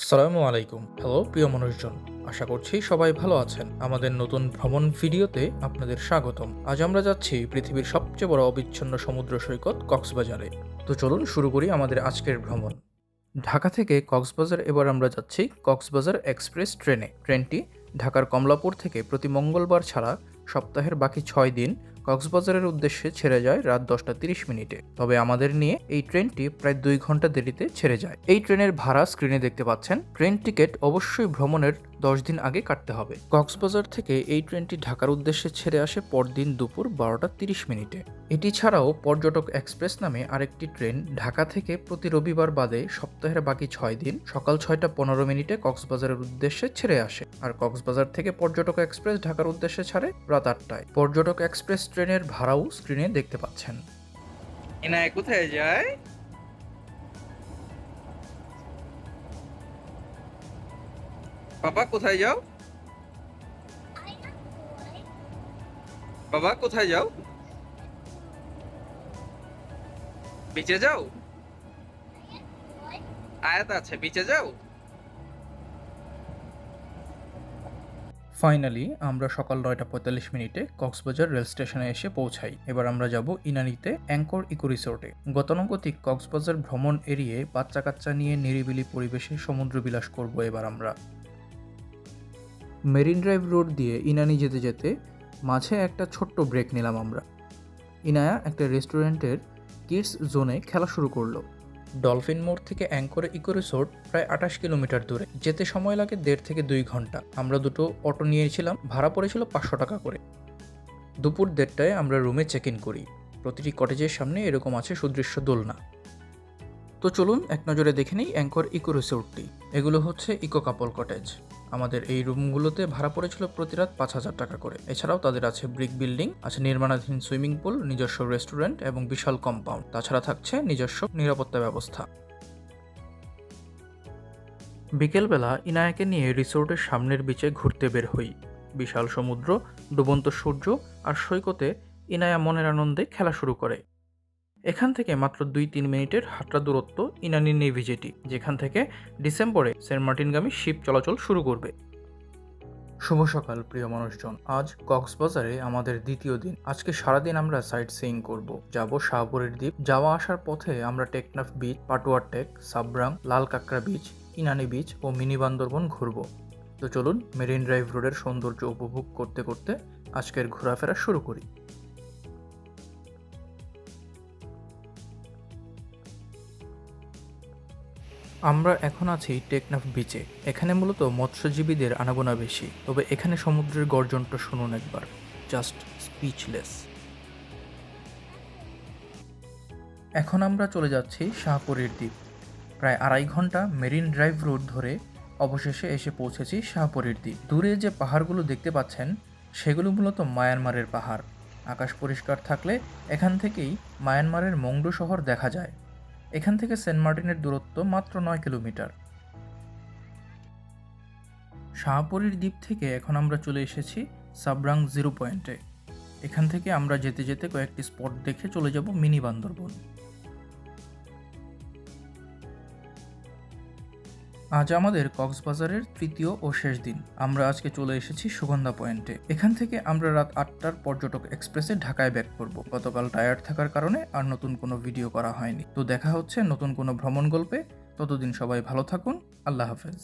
আসসালামু আলাইকুম। হ্যালো প্রিয় মানুষজন। আশা করছি সবাই ভালো আছেন। আমাদের নতুন ভ্রমণ ভিডিওতে আপনাদের স্বাগতম। আজ আমরা যাচ্ছি পৃথিবীর সবচেয়ে বড় অবিচ্ছিন্ন সমুদ্র সৈকত কক্সবাজারে। তো চলুন শুরু করি আমাদের আজকের ভ্রমণ। ঢাকা থেকে কক্সবাজার এবার আমরা যাচ্ছি কক্সবাজার এক্সপ্রেস ট্রেনে। ট্রেনটি ঢাকার কমলাপুর থেকে প্রতি মঙ্গলবার ছাড়া সপ্তাহের বাকি 6 দিন কক্সবাজারের উদ্দেশ্যে ছেড়ে যায় রাত 10:30 তবে আমাদের নিয়ে এই ট্রেনটি প্রায় 2 ঘন্টা দেরিতে ছেড়ে যায়। এই ট্রেনের ভাড়া স্ক্রিনে দেখতে পাচ্ছেন। ট্রেন টিকিট অবশ্যই ভ্রমণের 10 দিন আগে কাটতে হবে। কক্সবাজার থেকে এই ট্রেনটি ঢাকার উদ্দেশ্যে ছেড়ে আসে পরদিন দুপুর 12:30। এটি ছাড়াও পর্যটক এক্সপ্রেস নামে আরেকটি ট্রেন ঢাকা থেকে প্রতি রবিবার বাদে সপ্তাহের বাকি 6 দিন সকাল 6:15 কক্সবাজারের উদ্দেশ্যে ছেড়ে আসে। আর কক্সবাজার থেকে পর্যটক এক্সপ্রেস ঢাকার উদ্দেশ্যে ছাড়ে রাত 8টায়। পর্যটক এক্সপ্রেস ট্রেনের ভাড়াও স্ক্রিনে দেখতে পাচ্ছেন। এনায় কোথায় যায়? বাবা কোথায় যাও? বাবা কোথায় যাও? বিচে যাও? আয়াত আছে, বিচে যাও? ফাইনালি আমরা সকাল 9:45 কক্সবাজার রেল স্টেশনে এসে পৌঁছাই। এবার আমরা যাব ইনানিতে অ্যাঙ্কর ইকো রিসোর্টে। গতানুগতিক কক্সবাজার ভ্রমণ এড়িয়ে বাচ্চা কাচ্চা নিয়ে নিরিবিলি পরিবেশে সমুদ্র বিলাস করব এবার আমরা। মেরিন ড্রাইভ রোড দিয়ে ইনানি যেতে যেতে মাঝে একটা ছোট্ট ব্রেক নিলাম আমরা। ইনায়া একটা রেস্টুরেন্টের কিডস জোনে খেলা শুরু করলো। ডলফিন মোড় থেকে অ্যাঙ্কর ইকো রিসোর্ট প্রায় 28 কিলোমিটার দূরে। যেতে সময় লাগে 1.5 থেকে 2 ঘন্টা। আমরা দুটো অটো নিয়েছিলাম, ভাড়া পড়েছিল 500 টাকা করে। দুপুর 1:30টায় আমরা রুমে চেক ইন করি। প্রতিটি কটেজের সামনে এরকম আছে সুদৃশ্য দোলনা। তো চলুন এক নজরে দেখে নিই অ্যাঙ্কর ইকো রিসোর্টটি। এগুলো হচ্ছে ইকো কাপল কটেজ। আমাদের এই রুমগুলোতে ভাড়া পড়েছিল প্রতি রাত 5,000 টাকা করে। এছাড়াও তাদের আছে ব্রিক বিল্ডিং, আছে নির্মাণাধীন সুইমিং পুল, নিজস্ব রেস্টুরেন্ট এবং বিশাল কম্পাউন্ড। তাছাড়া থাকছে নিজস্ব নিরাপত্তা ব্যবস্থা। বিকেলবেলা ইনায়াকে নিয়ে রিসোর্টের সামনের বিচে ঘুরতে বের হই। বিশাল সমুদ্র, ডুবন্ত সূর্য আর সৈকতে ইনায়া মনের আনন্দে খেলা শুরু করে। এখান থেকে মাত্র 2-3 মিনিটের হাঁটা দূরত্ব ইনানি নেভি জেটি, যেখান থেকে ডিসেম্বরে সেন্ট মার্টিনগামী শিপ চলাচল শুরু করবে। শুভ সকাল প্রিয় মানুষজন। আজ কক্সবাজারে আমাদের দ্বিতীয় দিন। আজকে সারাদিন আমরা সাইট সিইং করব। যাব শাহপরীর দ্বীপ। যাওয়া আসার পথে আমরা টেকনাফ বিচ, পাটুয়া টেক, সাবরাং, লাল কাঁকড়া বিচ, ইনানি বিচ ও মিনি বান্দরবন ঘুরব। তো চলুন মেরিন ড্রাইভ রোডের সৌন্দর্য উপভোগ করতে করতে আজকের ঘোরাফেরা শুরু করি। আমরা এখন আছি টেকনাফ বিচে। এখানে মূলত মৎস্যজীবীদের আনাগোনা বেশি, তবে এখানে সমুদ্রের গর্জনটা শুনুন একবার। Just speechless. এখন আমরা চলে যাচ্ছি শাহপরীর দ্বীপ। প্রায় 2.5 ঘন্টা মেরিন ড্রাইভ রোড ধরে অবশেষে এসে পৌঁছেছি শাহপরীর দ্বীপ। দূরে যে পাহাড়গুলো দেখতে পাচ্ছেন সেগুলো মূলত মায়ানমারের পাহাড়। আকাশ পরিষ্কার থাকলে এখান থেকেই মায়ানমারের মংডু শহর দেখা যায়। এখান থেকে সেন্ট মার্টিনের দূরত্ব মাত্র 9 কিলোমিটার। শাহপরীর দ্বীপ থেকে এখন আমরা চলে এসেছি সাবরাং জিরো পয়েন্টে। এখান থেকে আমরা যেতে যেতে কয়েকটি স্পট দেখে চলে যাব মিনি বান্দরবন। আজ আমাদের কক্সবাজারের তৃতীয় ও শেষ দিন। আমরা আজকে চলে এসেছি সুগন্ধা পয়েন্টে। এখান থেকে আমরা রাত 8টার পর্যটক এক্সপ্রেসে ঢাকায় ব্যাক করব। গতকাল টায়ার্ড থাকার কারণে আর নতুন কোনো ভিডিও করা হয়নি। তো দেখা হচ্ছে নতুন কোনো ভ্রমণ গল্পে। ততদিন সবাই ভালো থাকুন। আল্লাহ হাফেজ।